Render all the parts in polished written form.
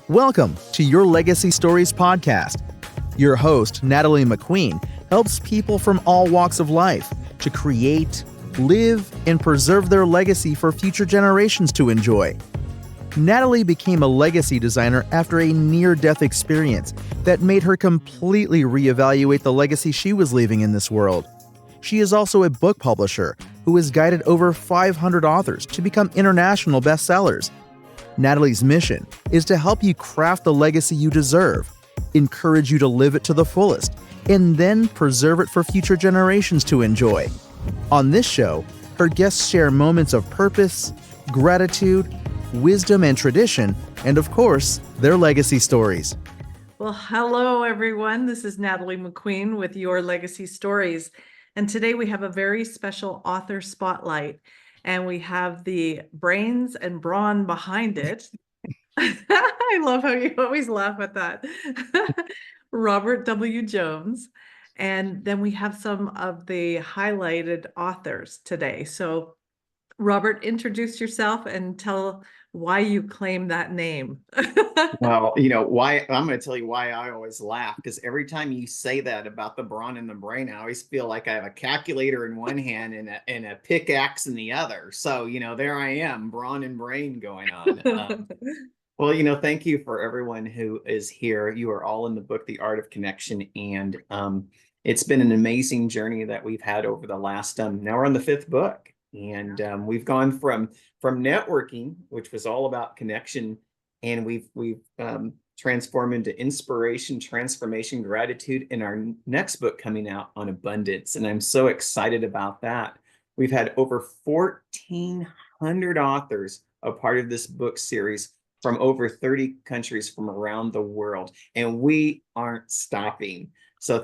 Welcome to Your Legacy Stories podcast. Your host, Natalie McQueen, helps people from all walks of life to create, live, and preserve their legacy for future generations to enjoy. Natalie became a legacy designer after a near-death experience that made her completely reevaluate the legacy she was leaving in this world. She is also a book publisher who has guided over 500 authors to become international bestsellers. Natalie's mission is to help you craft the legacy you deserve, encourage you to live it to the fullest, and then preserve it for future generations to enjoy. On this show, her guests share moments of purpose, gratitude, wisdom, and tradition, and of course, their legacy stories. Well, hello, everyone. This is Natalie McQueen with Your Legacy Stories. And today we have a very special author spotlight. And we have the brains and brawn behind it. I love how you always laugh at that. Robert W. Jones. And then we have some of the highlighted authors today. So Robert, introduce yourself and tell why you claim that name. Well, why I'm going to tell you why I always laugh, because every time you say that about the brawn and the brain, I always feel like I have a calculator in one hand and a pickaxe in the other. So, there I am, brawn and brain going on. Well, thank you for everyone who is here. You are all in the book, The Art of Connection. And it's been an amazing journey that we've had over the last, now we're on the fifth book. And we've gone from networking, which was all about connection, and we've transformed into inspiration, transformation, gratitude, in our next book coming out on abundance. And I'm so excited about that. We've had over 1,400 authors a part of this book series from over 30 countries from around the world, and we aren't stopping. So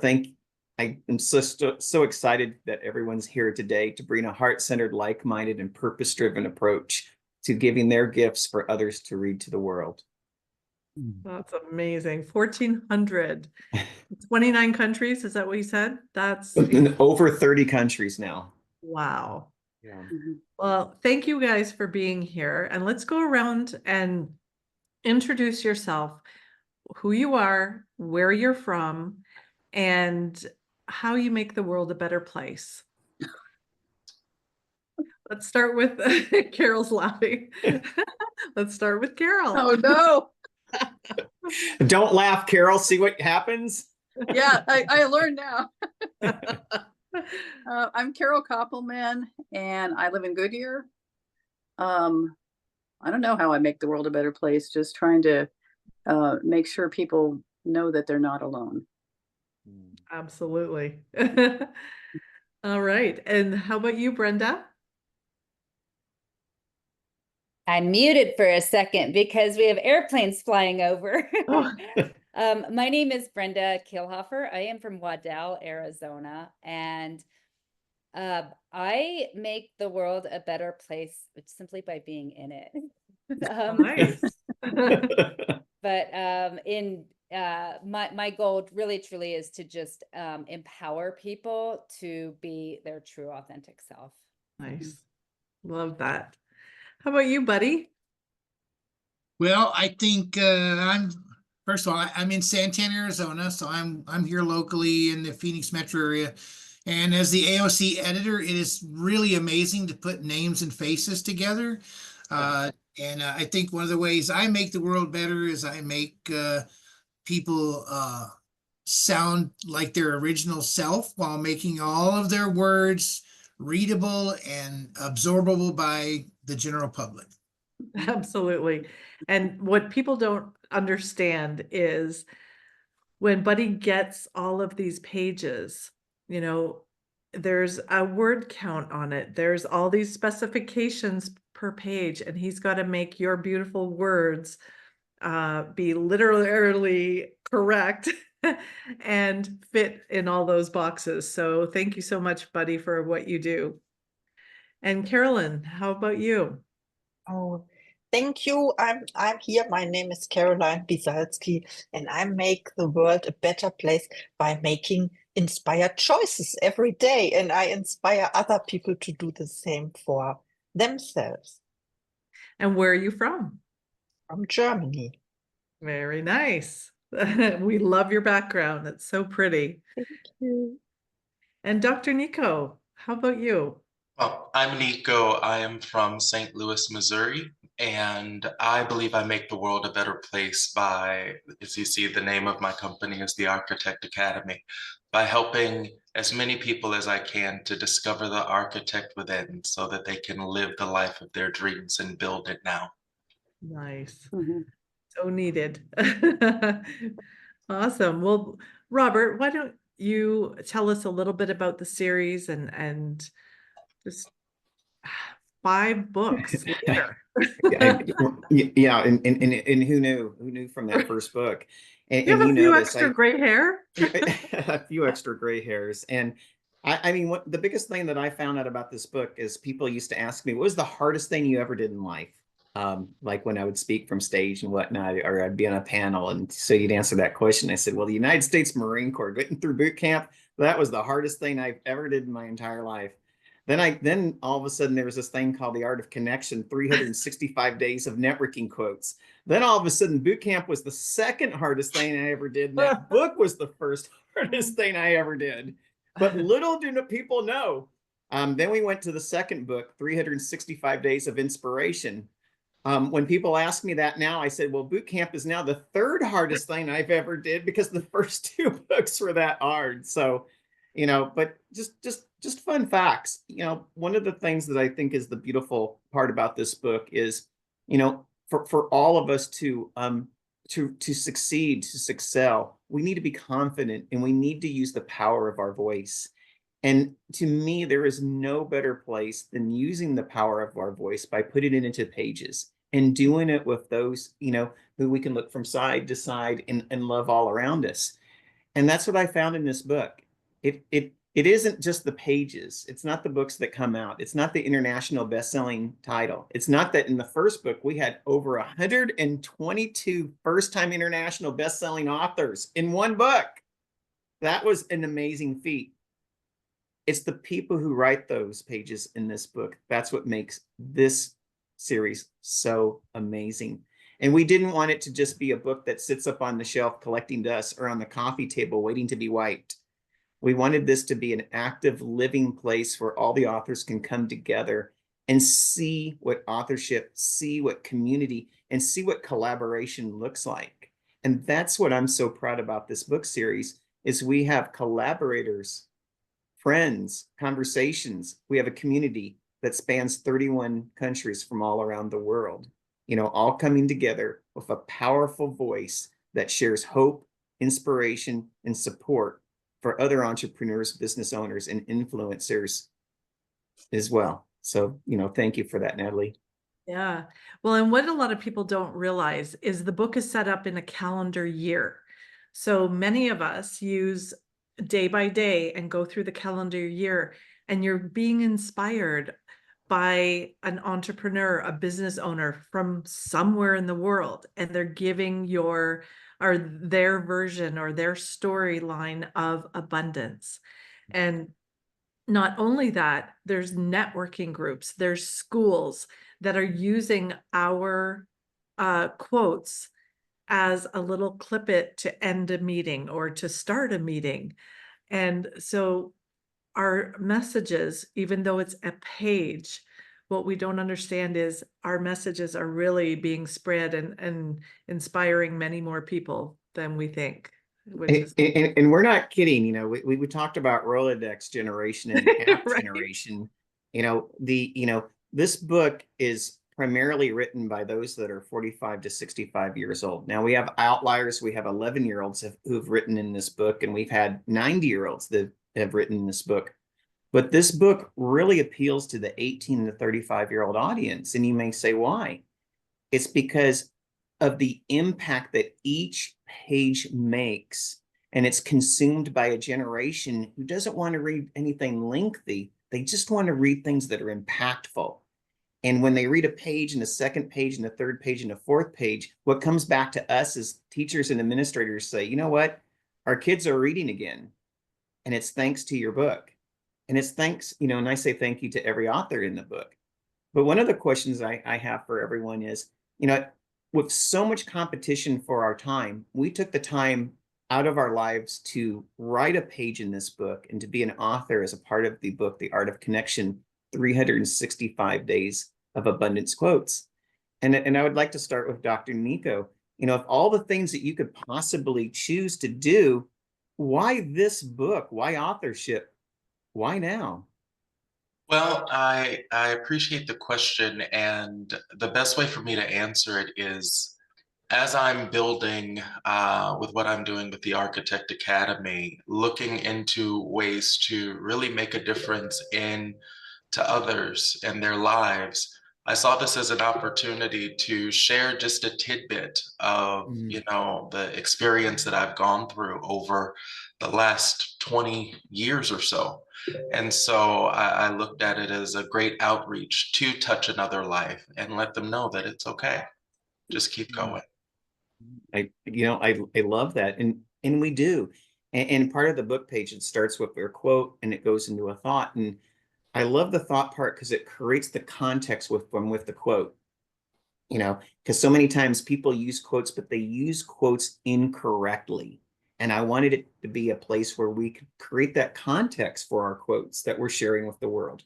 I am so excited that everyone's here today to bring a heart-centered, like-minded, and purpose-driven approach to giving their gifts for others to read to the world. That's amazing. 1,400, 29 countries. Is that what you said? That's in over 30 countries now. Wow. Yeah. Well, thank you guys for being here. And let's go around and introduce yourself, who you are, where you're from, and how you make the world a better place. Let's start with Carol's laughing. Let's start with Carol. Oh, no. Don't laugh, Carol. See what happens? Yeah, I learned now. I'm Carol Koppelman, and I live in Goodyear. I don't know how I make the world a better place, just trying to make sure people know that they're not alone. Absolutely. All right. And how about you, Brenda? I muted for a second because we have airplanes flying over. Oh. My name is Brenda Kielhofer. I am from Waddell, Arizona, and I make the world a better place simply by being in it. Nice. But my goal really truly is to just empower people to be their true authentic self. Nice. Love that. How about you, buddy? Well, I think first of all, I'm in Santana, Arizona, so I'm here locally in the Phoenix metro area. And as the AOC editor, it is really amazing to put names and faces together. And I think one of the ways I make the world better is I make people sound like their original self while making all of their words readable and absorbable by the general public. Absolutely. And what people don't understand is when Buddy gets all of these pages, there's a word count on it. There's all these specifications per page, and he's got to make your beautiful words be literally correct and fit in all those boxes. So thank you so much, Buddy, for what you do. And Carolyn, how about you? Oh, thank you. I'm here. My name is Caroline Biesalski, and I make the world a better place by making inspired choices every day. And I inspire other people to do the same for themselves. And where are you from? From Germany. Very nice. We love your background. It's so pretty. Thank you. And Dr. Nico, how about you? Well, I'm Nico. I am from St. Louis, Missouri, and I believe I make the world a better place by, as you see, the name of my company is the Architect Academy, by helping as many people as I can to discover the architect within so that they can live the life of their dreams and build it now. Nice. Mhm. So needed. Awesome. Well, Robert, why don't you tell us a little bit about the series and just 5 books later. Yeah, and who knew from that first book? You And have you a know few this, extra gray hair? a few extra gray hairs. And I mean, what the biggest thing that I found out about this book is people used to ask me, what was the hardest thing you ever did in life? Like when I would speak from stage and whatnot, or I'd be on a panel. And so you'd answer that question. I said, well, the United States Marine Corps, getting through boot camp, that was the hardest thing I've ever did in my entire life. Then all of a sudden there was this thing called the Art of Connection, 365 days of networking quotes. Then all of a sudden boot camp was the second hardest thing I ever did. And that book was the first hardest thing I ever did. But little do people know. Then we went to the second book, 365 Days of Inspiration. When people ask me that now, I said, well, boot camp is now the third hardest thing I've ever did because the first 2 books were that hard. So, but just fun facts. One of the things that I think is the beautiful part about this book is, for all of us to succeed, to excel, we need to be confident and we need to use the power of our voice. And to me, there is no better place than using the power of our voice by putting it into pages and doing it with those, who we can look from side to side and love all around us. And that's what I found in this book. It isn't just the pages. It's not the books that come out. It's not the international best-selling title. It's not that in the first book, we had over 122 first-time international best-selling authors in one book. That was an amazing feat. It's the people who write those pages in this book. That's what makes this series so amazing. And we didn't want it to just be a book that sits up on the shelf collecting dust or on the coffee table waiting to be wiped. We wanted this to be an active, living place where all the authors can come together and see what authorship, see what community, and see what collaboration looks like. And that's what I'm so proud about this book series is we have collaborators, friends, conversations. We have a community that spans 31 countries from all around the world, all coming together with a powerful voice that shares hope, inspiration, and support for other entrepreneurs, business owners, and influencers as well. So, thank you for that, Natalie. Yeah. Well, and what a lot of people don't realize is the book is set up in a calendar year. So many of us use day by day and go through the calendar year, and you're being inspired by an entrepreneur, a business owner from somewhere in the world, and they're giving their version or their storyline of abundance. And not only that, there's networking groups, there's schools that are using our quotes as a little clip it to end a meeting or to start a meeting. And so our messages, even though it's a page, what we don't understand is our messages are really being spread and inspiring many more people than we think. And we're not kidding. We talked about Rolodex generation and app Right. generation. This book is primarily written by those that are 45 to 65 years old. Now we have outliers. We have 11-year-olds who've written in this book, and we've had 90-year-olds that have written in this book. But this book really appeals to the 18 to 35-year-old audience. And you may say, why? It's because of the impact that each page makes, and it's consumed by a generation who doesn't want to read anything lengthy. They just want to read things that are impactful. And when they read a page and a second page and a third page and a fourth page, what comes back to us as teachers and administrators say, you know what? Our kids are reading again. And it's thanks to your book. And it's thanks, and I say thank you to every author in the book. But one of the questions I have for everyone is, with so much competition for our time, we took the time out of our lives to write a page in this book and to be an author as a part of the book, The Art of Connection, 365 Days of Abundance Quotes. And I would like to start with Dr. Nico. You know, of all the things that you could possibly choose to do, why this book? Why authorship? Why now? Well, I appreciate the question, and the best way for me to answer it is as I'm building with what I'm doing with the Architect Academy, looking into ways to really make a difference to others and their lives. I saw this as an opportunity to share just a tidbit of, you know, the experience that I've gone through over the last 20 years or so. And so I looked at it as a great outreach to touch another life and let them know that it's okay. Just keep going. I love that. And we do. And part of the book page, it starts with their quote and it goes into a thought. And I love the thought part because it creates the context with the quote, you know, because so many times people use quotes, but they use quotes incorrectly. And I wanted it to be a place where we could create that context for our quotes that we're sharing with the world.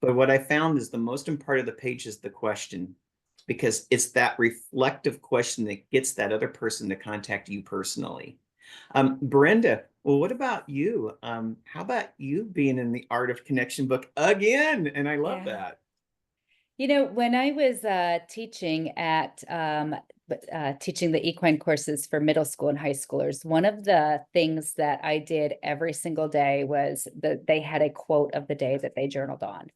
But what I found is the most important part of the page is the question, because it's that reflective question that gets that other person to contact you personally. Brenda, well, what about you? How about you being in the Art of Connection book again? And I love that. You know, when I was teaching teaching the equine courses for middle school and high schoolers, one of the things that I did every single day was that they had a quote of the day that they journaled on.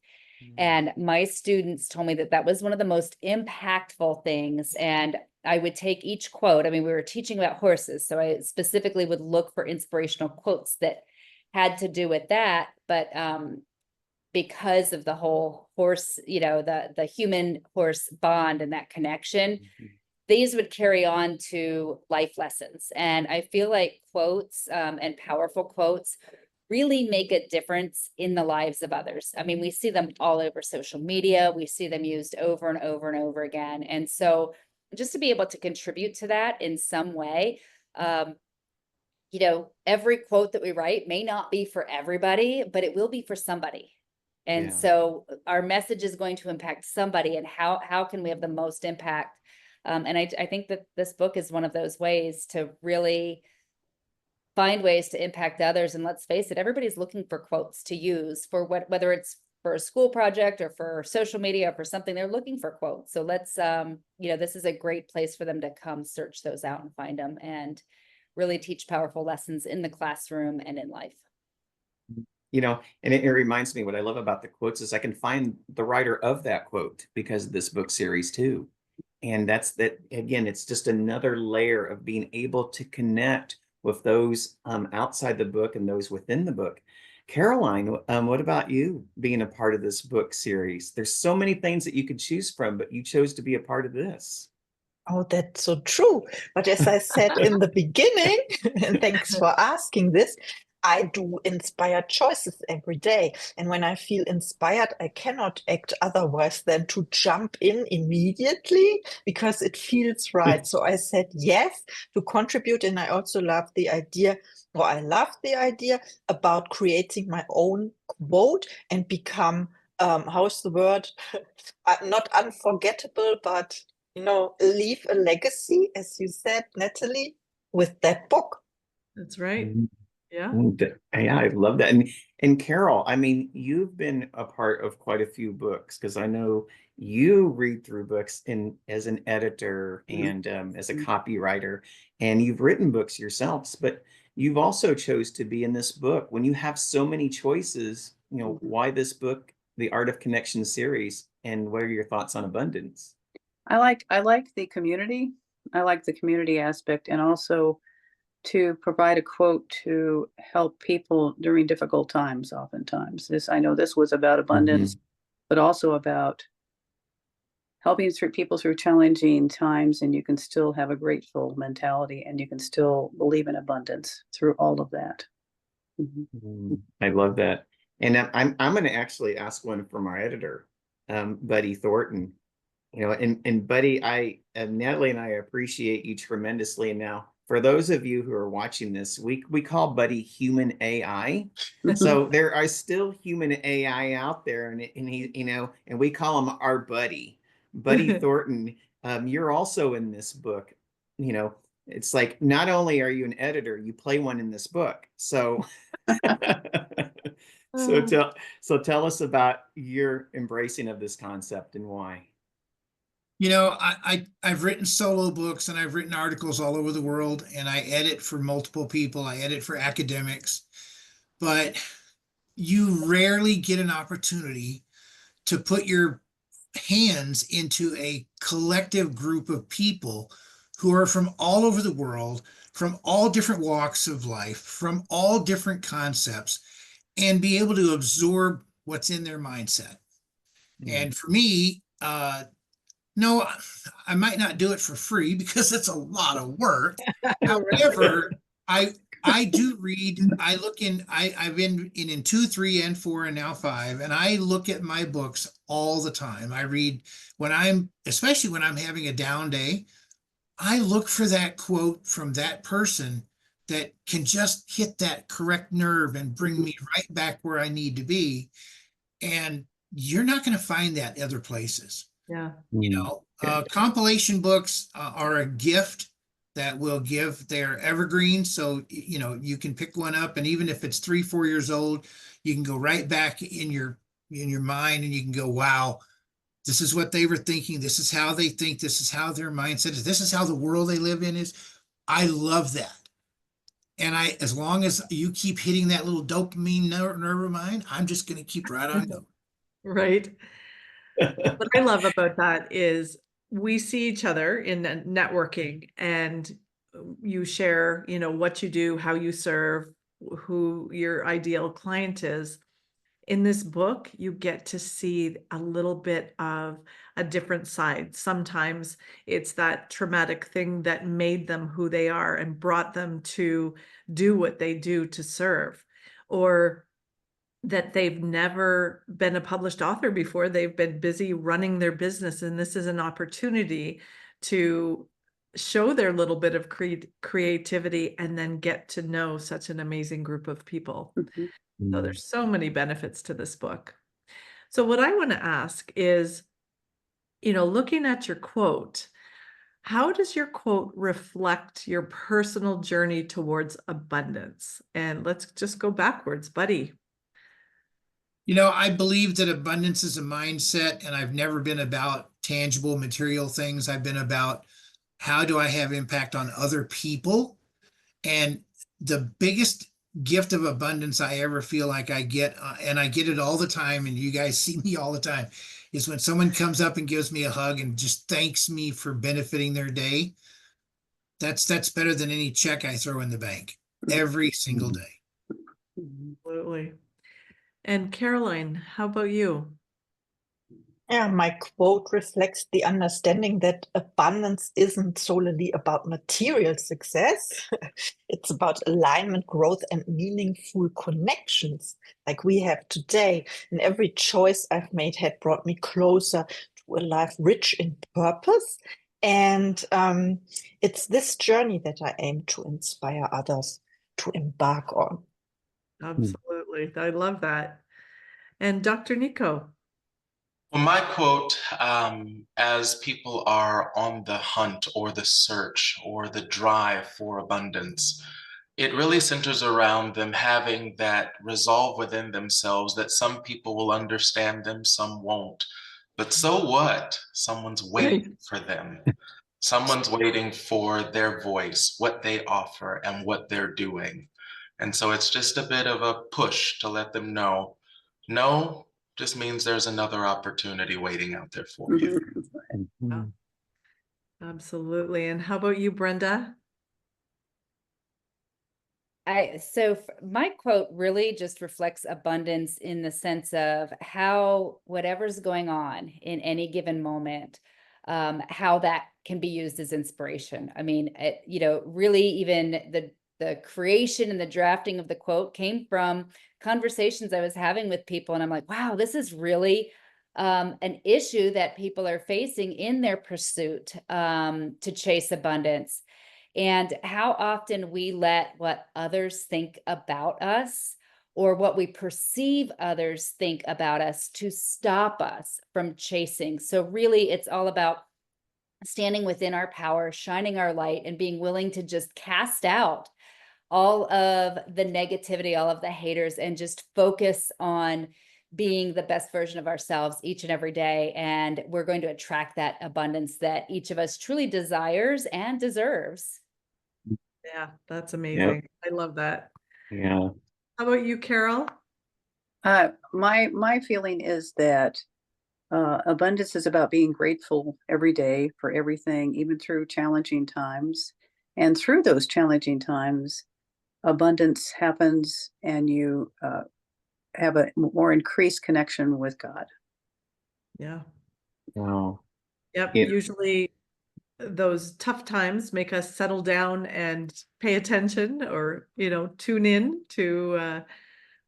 And my students told me that that was one of the most impactful things. And I would take each quote. I mean, we were teaching about horses, so I specifically would look for inspirational quotes that had to do with that. But because of the whole horse, you know, the human horse bond and that connection, these would carry on to life lessons. And I feel like quotes and powerful quotes really make a difference in the lives of others. I mean, we see them all over social media. We see them used over and over and over again. And so just to be able to contribute to that in some way, you know, every quote that we write may not be for everybody, but it will be for somebody. And so our message is going to impact somebody, and how can we have the most impact? And I think that this book is one of those ways to really find ways to impact others. And let's face it, everybody's looking for quotes to use for whether it's for a school project or for social media or for something, they're looking for quotes. So let's, you know, this is a great place for them to come search those out and find them and really teach powerful lessons in the classroom and in life. You know, and it reminds me, what I love about the quotes is I can find the writer of that quote because of this book series too. And that's that, again, it's just another layer of being able to connect with those outside the book and those within the book. Caroline, what about you being a part of this book series? There's so many things that you could choose from, but you chose to be a part of this. Oh, that's so true. But as I said in the beginning, and thanks for asking this, I do inspired choices every day. And when I feel inspired, I cannot act otherwise than to jump in immediately because it feels right. So I said yes to contribute. And I also love the idea, or I love the idea about creating my own quote and become, how's the word? Not unforgettable, but, you know, leave a legacy, as you said, Natalie, with that book. That's right. Yeah. Yeah, I love that. And Carol, I mean, you've been a part of quite a few books because I know you read through books as an editor and as a copywriter, and you've written books yourselves, but you've also chose to be in this book. When you have so many choices, you know, why this book, The Art of Connection series, and what are your thoughts on abundance? I like the community. I like the community aspect, and also to provide a quote to help people during difficult times. Oftentimes, I know this was about abundance, but also about helping people through challenging times, and you can still have a grateful mentality, and you can still believe in abundance through all of that. I love that. And I'm going to actually ask one from our editor, Buddy Thornton. You know, and Buddy, Natalie and I appreciate you tremendously. Now, for those of you who are watching this, we call Buddy human AI. So there are still human AI out there, and he, you know, and we call him our buddy, Buddy Thornton. You're also in this book. You know, it's like not only are you an editor, you play one in this book. So, so tell us about your embracing of this concept and why. You know, I've written solo books and I've written articles all over the world, and I edit for multiple people. I edit for academics, but you rarely get an opportunity to put your hands into a collective group of people who are from all over the world, from all different walks of life, from all different concepts, and be able to absorb what's in their mindset. And for me, no, I might not do it for free because it's a lot of work. However, I do read, I've been in 2, 3, and 4, and now 5, and I look at my books all the time. I read especially when I'm having a down day, I look for that quote from that person that can just hit that correct nerve and bring me right back where I need to be. And you're not going to find that other places. Yeah. You know, compilation books are a gift that will give their evergreen. So, you know, you can pick one up, and even if it's 3, 4 years old, you can go right back in your mind, and you can go, wow, this is what they were thinking. This is how they think. This is how their mindset is. This is how the world they live in is. I love that. And as long as you keep hitting that little dopamine nerve of mine, I'm just going to keep right on going. Right. What I love about that is we see each other in networking, and you share, you know, what you do, how you serve, who your ideal client is. In this book, you get to see a little bit of a different side. Sometimes it's that traumatic thing that made them who they are and brought them to do what they do to serve, or that they've never been a published author before. They've been busy running their business, and this is an opportunity to show their little bit of creativity and then get to know such an amazing group of people. So there's so many benefits to this book. So what I want to ask is, you know, looking at your quote, how does your quote reflect your personal journey towards abundance? And let's just go backwards, Buddy. You know, I believe that abundance is a mindset, and I've never been about tangible material things. I've been about how do I have impact on other people? And the biggest gift of abundance I ever feel like I get, and I get it all the time, and you guys see me all the time, is when someone comes up and gives me a hug and just thanks me for benefiting their day. That's better than any check I throw in the bank every single day. Absolutely. And Caroline, how about you? Yeah, my quote reflects the understanding that abundance isn't solely about material success. It's about alignment, growth, and meaningful connections like we have today. And every choice I've made had brought me closer to a life rich in purpose. And it's this journey that I aim to inspire others to embark on. Absolutely. I love that. And Dr. Nico. Well, my quote, as people are on the hunt or the search or the drive for abundance, it really centers around them having that resolve within themselves that some people will understand them, some won't. But so what? Someone's waiting for them. Someone's waiting for their voice, what they offer, and what they're doing. And so it's just a bit of a push to let them know, no, just means there's another opportunity waiting out there for you. Absolutely. And how about you, Brenda? My quote really just reflects abundance in the sense of how whatever's going on in any given moment, how that can be used as inspiration. I mean, you know, really even the creation and the drafting of the quote came from conversations I was having with people, and I'm like, wow, this is really an issue that people are facing in their pursuit to chase abundance, and how often we let what others think about us or what we perceive others think about us to stop us from chasing. So really, it's all about standing within our power, shining our light, and being willing to just cast out all of the negativity, all of the haters, and just focus on being the best version of ourselves each and every day. And we're going to attract that abundance that each of us truly desires and deserves. Yeah, that's amazing. I love that. Yeah. How about you, Carol? My feeling is that abundance is about being grateful every day for everything, even through challenging times. And through those challenging times, abundance happens, and you have a more increased connection with God. Yeah. Wow. Yep. Yeah. Usually those tough times make us settle down and pay attention, or, tune in to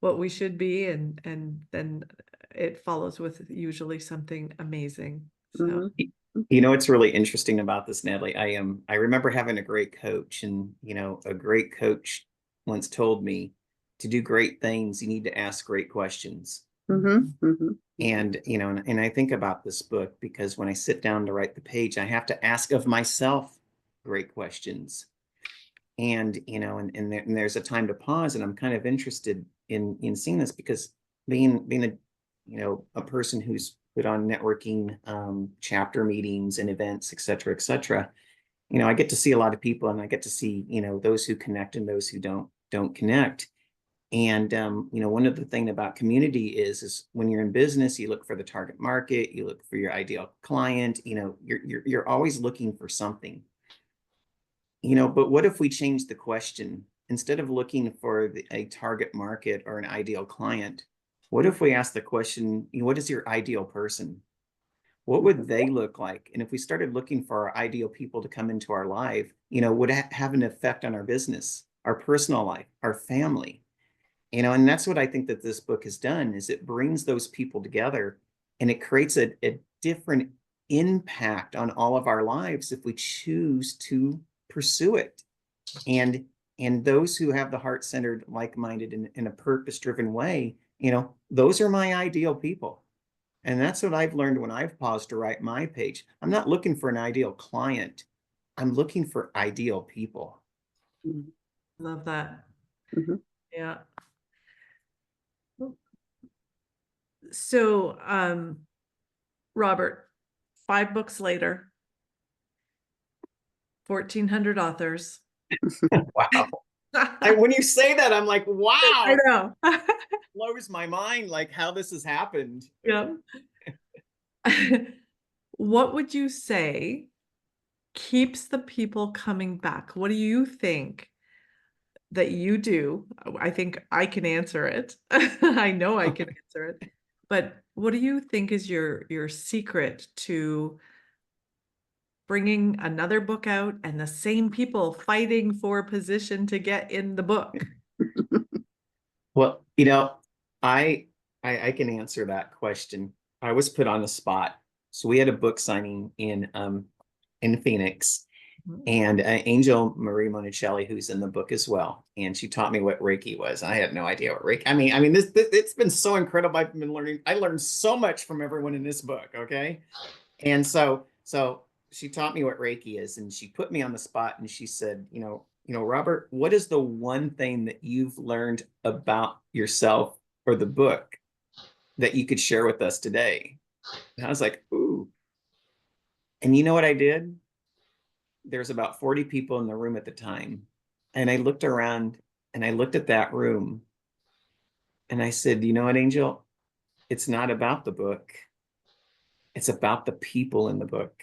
what we should be. And then it follows with usually something amazing. So, Mhm. What's really interesting about this, Natalie, I remember having a great coach, and a great coach once told me, to do great things, you need to ask great questions. Mhm. Mhm. And and I think about this book because when I sit down to write the page, I have to ask of myself great questions. And and there's a time to pause, and I'm kind of interested in seeing this, because being a person who's put on networking chapter meetings and events, et cetera, et cetera. I get to see a lot of people, and I get to see those who connect and those who don't connect. And one of the things about community is when you're in business, you look for the target market, you look for your ideal client. You're always looking for something. But what if we change the question? Instead of looking for a target market or an ideal client, what if we ask the question, what is your ideal person? What would they look like? And if we started looking for our ideal people to come into our life, would it have an effect on our business, our personal life, our family? And that's what I think that this book has done, is it brings those people together, and it creates a different impact on all of our lives if we choose to pursue it. And those who have the heart-centered, like-minded, in a purpose-driven way, those are my ideal people. And that's what I've learned when I've paused to write my page. I'm not looking for an ideal client. I'm looking for ideal people. love that. Mhm. Yeah. So, Robert, 5 books later, 1,400 authors. Wow. When you say that, I'm like, wow. I know. Blows my mind, like, how this has happened. Yeah. What would you say keeps the people coming back? What do you think that you do? I think I can answer it. I know I can answer it. But what do you think is your secret to bringing another book out and the same people fighting for position to get in the book? Well, I can answer that question. I was put on the spot. So we had a book signing in Phoenix, and Angel Marie Monicelli, who's in the book as well, and she taught me what Reiki was. I had no idea what Reiki. I mean, this it's been so incredible. I've been learning. I learned so much from everyone in this book. Okay, and so she taught me what Reiki is, and she put me on the spot, and she said, Robert, what is the one thing that you've learned about yourself or the book that you could share with us today? And I was like, ooh. And you know what I did? There's about 40 people in the room at the time. And I looked around and I looked at that room and I said, you know what, Angel? It's not about the book. It's about the people in the book.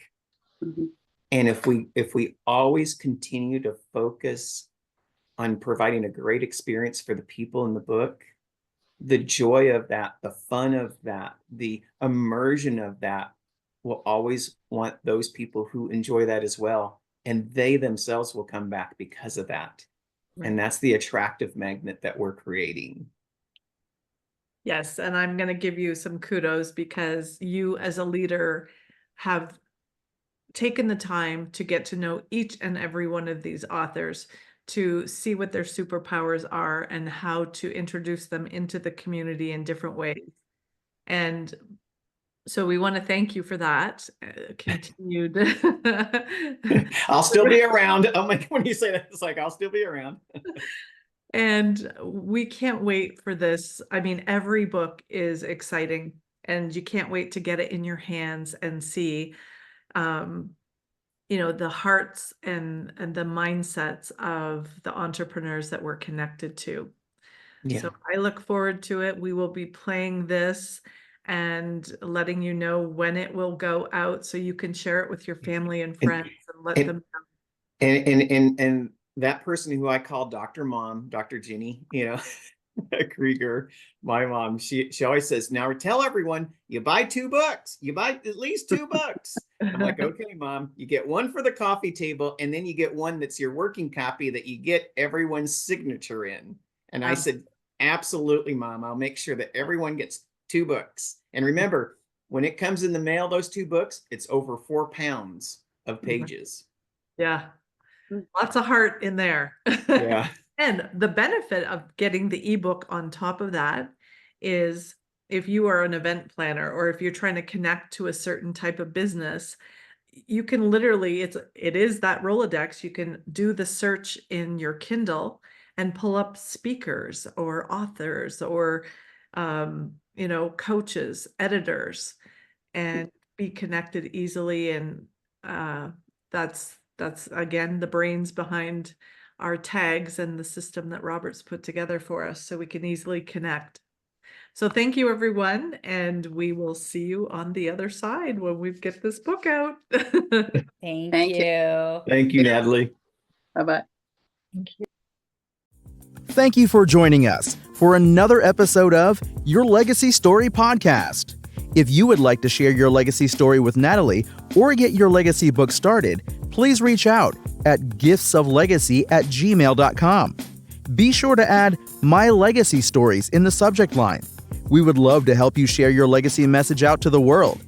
Mhm. And if we always continue to focus on providing a great experience for the people in the book, the joy of that, the fun of that, the immersion of that, will always want those people who enjoy that as well. And they themselves will come back because of that. Right. And that's the attractive magnet that we're creating. Yes, and I'm going to give you some kudos because you as a leader have taken the time to get to know each and every one of these authors, to see what their superpowers are and how to introduce them into the community in different ways. And so we want to thank you for that. Continued. I'll still be around. Oh my, when you say that, it's like, I'll still be around. And we can't wait for this. I mean, every book is exciting and you can't wait to get it in your hands and see, the hearts and the mindsets of the entrepreneurs that we're connected to. Yeah. So I look forward to it. We will be playing this and letting you know when it will go out so you can share it with your family and friends and let them know. And that person who I call Dr. Mom, Dr. Ginny, Krieger, my mom, she always says, now tell everyone you buy 2 books, you buy at least 2 books. I'm like, okay, Mom, you get one for the coffee table, and then you get one that's your working copy that you get everyone's signature in. And I said, absolutely, Mom, I'll make sure that everyone gets 2 books. And remember, when it comes in the mail, those 2 books, it's over 4 pounds of pages. Yeah. Lots of heart in there. Yeah. And the benefit of getting the ebook on top of that is if you are an event planner or if you're trying to connect to a certain type of business, you can literally, it is that Rolodex. You can do the search in your Kindle and pull up speakers or authors or, coaches, editors, and be connected easily. And that's again, the brains behind our tags and the system that Robert's put together for us so we can easily connect. So thank you, everyone. And we will see you on the other side when we get this book out. Thank you. Thank you, Natalie. Bye-bye. Thank you for joining us for another episode of Your Legacy Story Podcast. If you would like to share your legacy story with Natalie or get your legacy book started, please reach out at giftsoflegacy@gmail.com. Be sure to add My Legacy Stories in the subject line. We would love to help you share your legacy message out to the world.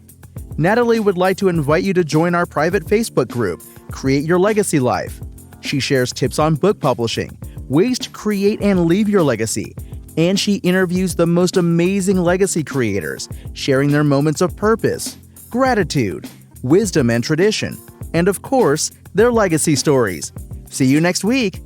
Natalie would like to invite you to join our private Facebook group, Create Your Legacy Life. She shares tips on book publishing, ways to create and leave your legacy, and she interviews the most amazing legacy creators, sharing their moments of purpose, gratitude, wisdom, and tradition, and of course, their legacy stories. See you next week.